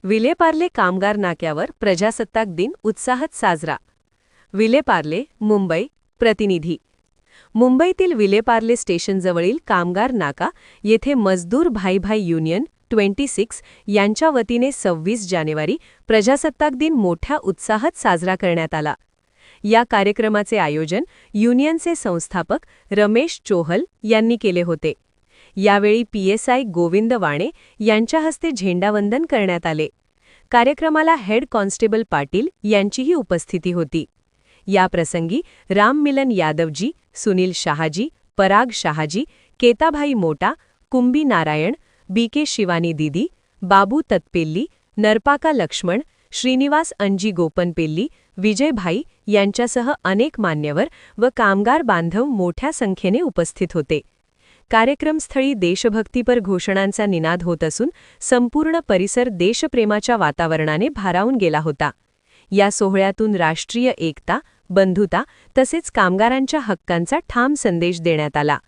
विलेपार्ले कामगार नाक्यावर प्रजासत्ताक दिन उत्साहात साजरा. विलेपार्ले, मुंबई. प्रतिनिधी. मुंबईतील विलेपार्ले स्टेशनजवळील कामगार नाका येथे मजदूर भाई भाई युनियन 26 यांच्या वतीने 26 जानेवारी प्रजासत्ताक दिन मोठ्या उत्साहात साजरा करण्यात आला. या कार्यक्रमाचे आयोजन युनियनचे संस्थापक रमेश चोहल यांनी केले होते. यावेळी PSI गोविंद वाणे यांच्या हस्ते झेंडावंदन करण्यात आले. कार्यक्रमाला हेड कॉन्स्टेबल पाटील यांचीही उपस्थिती होती. या प्रसंगी राम मिलन यादवजी, सुनील शहाजी, पराग शहाजी, केताभाई मोटा, कुंभी नारायण, BK शिवानी दीदी, बाबू तत्पेल्ली, नरपाका लक्ष्मण, श्रीनिवास अंजी गोपनपेल्ली, विजयभाई यांच्यासह अनेक मान्यवर व कामगार बांधव मोठ्या संख्येने उपस्थित होते. कार्यक्रमस्थळी देशभक्तीपर घोषणांचा निनाद होत असून संपूर्ण परिसर देशप्रेमाच्या वातावरणाने भारावून गेला होता. या सोहळ्यातून राष्ट्रीय एकता, बंधुता तसेच कामगारांच्या हक्कांचा ठाम संदेश देण्यात आला.